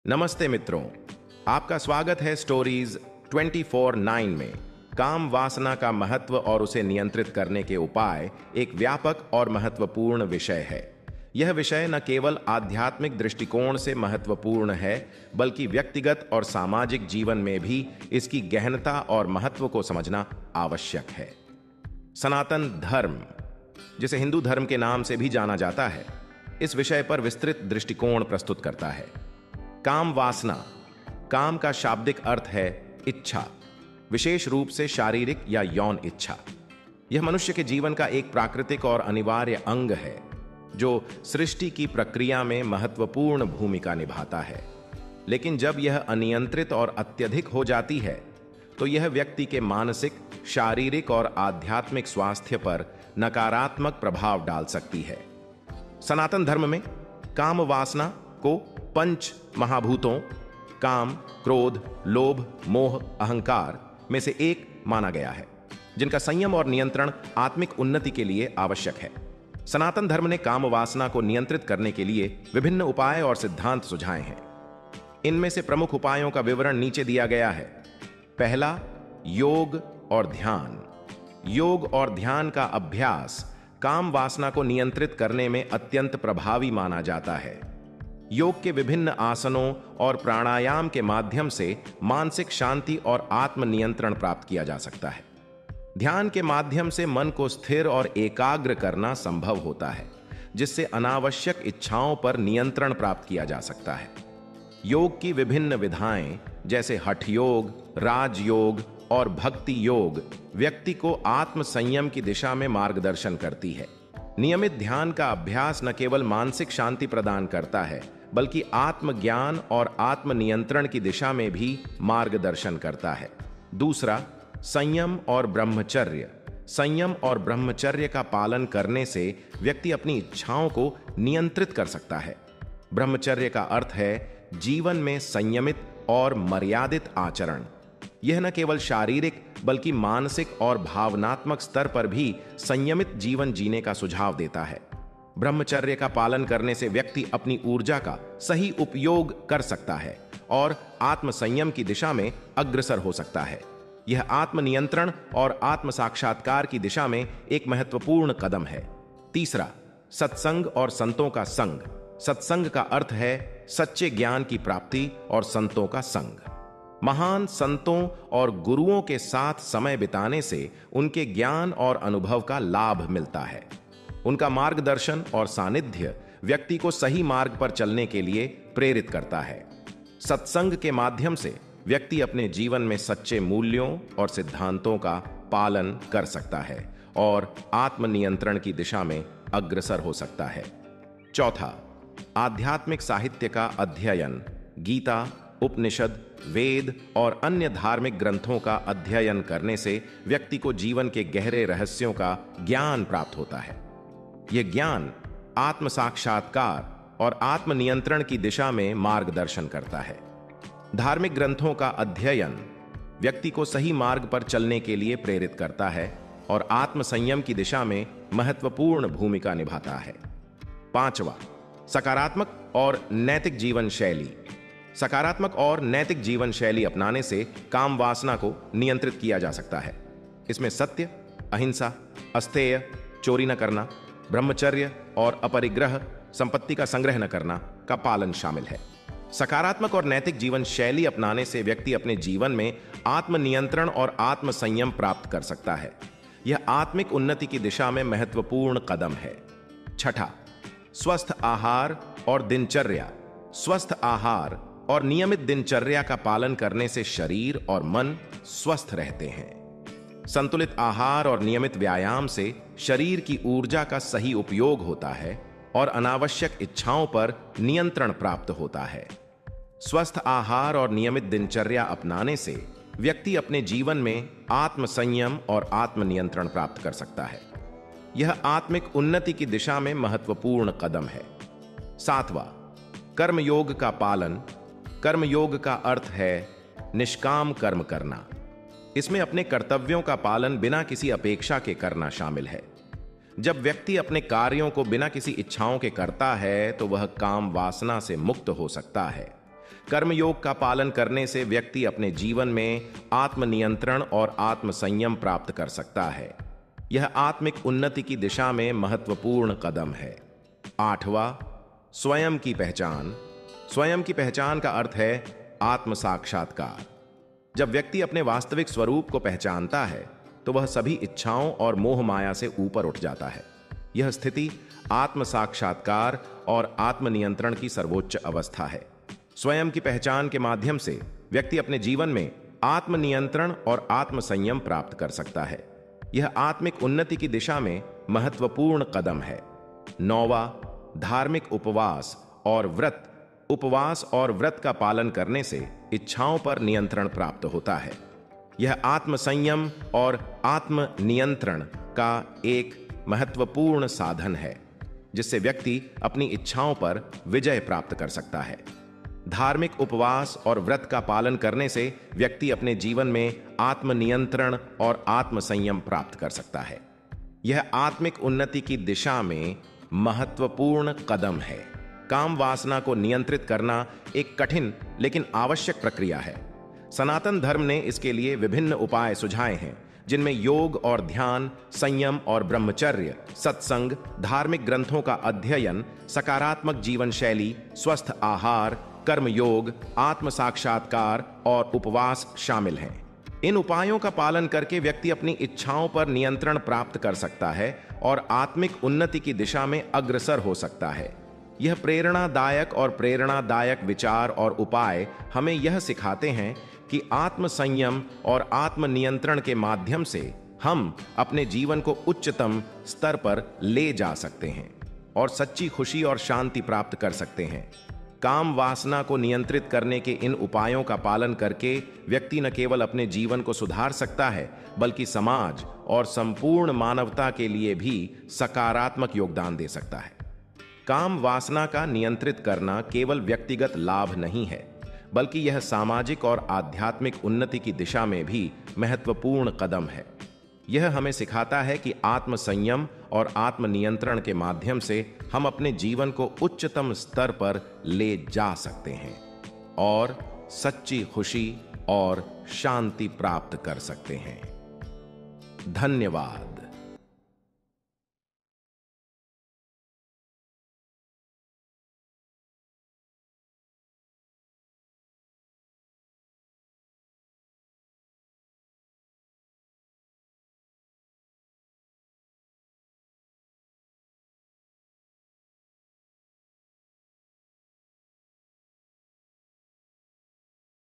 नमस्ते मित्रों, आपका स्वागत है स्टोरीज 24/9 में। काम वासना का महत्व और उसे नियंत्रित करने के उपाय एक व्यापक और महत्वपूर्ण विषय है। यह विषय न केवल आध्यात्मिक दृष्टिकोण से महत्वपूर्ण है, बल्कि व्यक्तिगत और सामाजिक जीवन में भी इसकी गहनता और महत्व को समझना आवश्यक है। सनातन धर्म, जिसे हिंदू धर्म के नाम से भी जाना जाता है, इस विषय पर विस्तृत दृष्टिकोण प्रस्तुत करता है। काम वासना, काम का शाब्दिक अर्थ है इच्छा, विशेष रूप से शारीरिक या यौन इच्छा। यह मनुष्य के जीवन का एक प्राकृतिक और अनिवार्य अंग है जो सृष्टि की प्रक्रिया में महत्वपूर्ण भूमिका निभाता है। लेकिन जब यह अनियंत्रित और अत्यधिक हो जाती है तो यह व्यक्ति के मानसिक, शारीरिक और आध्यात्मिक स्वास्थ्य पर नकारात्मक प्रभाव डाल सकती है। सनातन धर्म में काम वासना को पंच महाभूतों काम, क्रोध, लोभ, मोह, अहंकार में से एक माना गया है, जिनका संयम और नियंत्रण आत्मिक उन्नति के लिए आवश्यक है। सनातन धर्म ने काम वासना को नियंत्रित करने के लिए विभिन्न उपाय और सिद्धांत सुझाए हैं। इनमें से प्रमुख उपायों का विवरण नीचे दिया गया है। पहला, योग और ध्यान। योग और ध्यान का अभ्यास काम वासना को नियंत्रित करने में अत्यंत प्रभावी माना जाता है। योग के विभिन्न आसनों और प्राणायाम के माध्यम से मानसिक शांति और आत्मनियंत्रण प्राप्त किया जा सकता है। ध्यान के माध्यम से मन को स्थिर और एकाग्र करना संभव होता है, जिससे अनावश्यक इच्छाओं पर नियंत्रण प्राप्त किया जा सकता है। योग की विभिन्न विधाएं जैसे हठ योग, राजयोग और भक्ति योग व्यक्ति को आत्म संयम की दिशा में मार्गदर्शन करती है। नियमित ध्यान का अभ्यास न केवल मानसिक शांति प्रदान करता है, बल्कि आत्मज्ञान और आत्मनियंत्रण की दिशा में भी मार्गदर्शन करता है। दूसरा, संयम और ब्रह्मचर्य। संयम और ब्रह्मचर्य का पालन करने से व्यक्ति अपनी इच्छाओं को नियंत्रित कर सकता है। ब्रह्मचर्य का अर्थ है जीवन में संयमित और मर्यादित आचरण। यह न केवल शारीरिक बल्कि मानसिक और भावनात्मक स्तर पर भी संयमित जीवन जीने का सुझाव देता है। ब्रह्मचर्य का पालन करने से व्यक्ति अपनी ऊर्जा का सही उपयोग कर सकता है और आत्म संयम की दिशा में अग्रसर हो सकता है। यह आत्मनियंत्रण और आत्म साक्षात्कार की दिशा में एक महत्वपूर्ण कदम है। तीसरा, सत्संग और संतों का संग। सत्संग का अर्थ है सच्चे ज्ञान की प्राप्ति और संतों का संग। महान संतों और गुरुओं के साथ समय बिताने से उनके ज्ञान और अनुभव का लाभ मिलता है। उनका मार्गदर्शन और सानिध्य व्यक्ति को सही मार्ग पर चलने के लिए प्रेरित करता है। सत्संग के माध्यम से व्यक्ति अपने जीवन में सच्चे मूल्यों और सिद्धांतों का पालन कर सकता है और आत्मनियंत्रण की दिशा में अग्रसर हो सकता है। चौथा, आध्यात्मिक साहित्य का अध्ययन। गीता, उपनिषद, वेद और अन्य धार्मिक ग्रंथों का अध्ययन करने से व्यक्ति को जीवन के गहरे रहस्यों का ज्ञान प्राप्त होता है। यह ज्ञान आत्म साक्षात्कार और आत्मनियंत्रण की दिशा में मार्गदर्शन करता है। धार्मिक ग्रंथों का अध्ययन व्यक्ति को सही मार्ग पर चलने के लिए प्रेरित करता है और आत्म संयम की दिशा में महत्वपूर्ण भूमिका निभाता है। पांचवा, सकारात्मक और नैतिक जीवन शैली। सकारात्मक और नैतिक जीवन शैली अपनाने से काम वासना को नियंत्रित किया जा सकता है। इसमें सत्य, अहिंसा, अस्तेय, चोरी न करना, ब्रह्मचर्य और अपरिग्रह, संपत्ति का संग्रह न करना का पालन शामिल है। सकारात्मक और नैतिक जीवन शैली अपनाने से व्यक्ति अपने जीवन में आत्मनियंत्रण और आत्म संयम प्राप्त कर सकता है। यह आत्मिक उन्नति की दिशा में महत्वपूर्ण कदम है। छठा, स्वस्थ आहार और दिनचर्या। स्वस्थ आहार और नियमित दिनचर्या का पालन करने से शरीर और मन स्वस्थ रहते हैं। संतुलित आहार और नियमित व्यायाम से शरीर की ऊर्जा का सही उपयोग होता है और अनावश्यक इच्छाओं पर नियंत्रण प्राप्त होता है। स्वस्थ आहार और नियमित दिनचर्या अपनाने से व्यक्ति अपने जीवन में आत्म संयम और आत्मनियंत्रण प्राप्त कर सकता है। यह आत्मिक उन्नति की दिशा में महत्वपूर्ण कदम है। सातवां, कर्मयोग का पालन। कर्मयोग का अर्थ है निष्काम कर्म करना। इसमें अपने कर्तव्यों का पालन बिना किसी अपेक्षा के करना शामिल है। जब व्यक्ति अपने कार्यों को बिना किसी इच्छाओं के करता है तो वह काम वासना से मुक्त हो सकता है। कर्मयोग का पालन करने से व्यक्ति अपने जीवन में आत्मनियंत्रण और आत्मसंयम प्राप्त कर सकता है। यह आत्मिक उन्नति की दिशा में महत्वपूर्ण कदम है। 8वां, स्वयं की पहचान। स्वयं की पहचान का अर्थ है आत्म साक्षात्कार। जब व्यक्ति अपने वास्तविक स्वरूप को पहचानता है तो वह सभी इच्छाओं और मोह माया से ऊपर उठ जाता है। यह स्थिति आत्म साक्षात्कार और आत्मनियंत्रण की सर्वोच्च अवस्था है। स्वयं की पहचान के माध्यम से व्यक्ति अपने जीवन में आत्मनियंत्रण और आत्मसंयम प्राप्त कर सकता है। यह आत्मिक उन्नति की दिशा में महत्वपूर्ण कदम है। 9वां, धार्मिक उपवास और व्रत। उपवास और व्रत का पालन करने से इच्छाओं पर नियंत्रण प्राप्त होता है। यह आत्मसंयम और आत्मनियंत्रण का एक महत्वपूर्ण साधन है, जिससे व्यक्ति अपनी इच्छाओं पर विजय प्राप्त कर सकता है। धार्मिक उपवास और व्रत का पालन करने से व्यक्ति अपने जीवन में आत्मनियंत्रण और आत्मसंयम प्राप्त कर सकता है। यह आत्मिक उन्नति की दिशा में महत्वपूर्ण कदम है। काम वासना को नियंत्रित करना एक कठिन लेकिन आवश्यक प्रक्रिया है। सनातन धर्म ने इसके लिए विभिन्न उपाय सुझाए हैं, जिनमें योग और ध्यान, संयम और ब्रह्मचर्य, सत्संग, धार्मिक ग्रंथों का अध्ययन, सकारात्मक जीवन शैली, स्वस्थ आहार, कर्मयोग, आत्म साक्षात्कार और उपवास शामिल हैं। इन उपायों का पालन करके व्यक्ति अपनी इच्छाओं पर नियंत्रण प्राप्त कर सकता है और आत्मिक उन्नति की दिशा में अग्रसर हो सकता है। यह प्रेरणादायक विचार और उपाय हमें यह सिखाते हैं कि आत्म संयम और आत्मनियंत्रण के माध्यम से हम अपने जीवन को उच्चतम स्तर पर ले जा सकते हैं और सच्ची खुशी और शांति प्राप्त कर सकते हैं। काम वासना को नियंत्रित करने के इन उपायों का पालन करके व्यक्ति न केवल अपने जीवन को सुधार सकता है, बल्कि समाज और संपूर्ण मानवता के लिए भी सकारात्मक योगदान दे सकता है। काम वासना का नियंत्रित करना केवल व्यक्तिगत लाभ नहीं है, बल्कि यह सामाजिक और आध्यात्मिक उन्नति की दिशा में भी महत्वपूर्ण कदम है। यह हमें सिखाता है कि आत्म संयम और आत्मनियंत्रण के माध्यम से हम अपने जीवन को उच्चतम स्तर पर ले जा सकते हैं और सच्ची खुशी और शांति प्राप्त कर सकते हैं। धन्यवाद।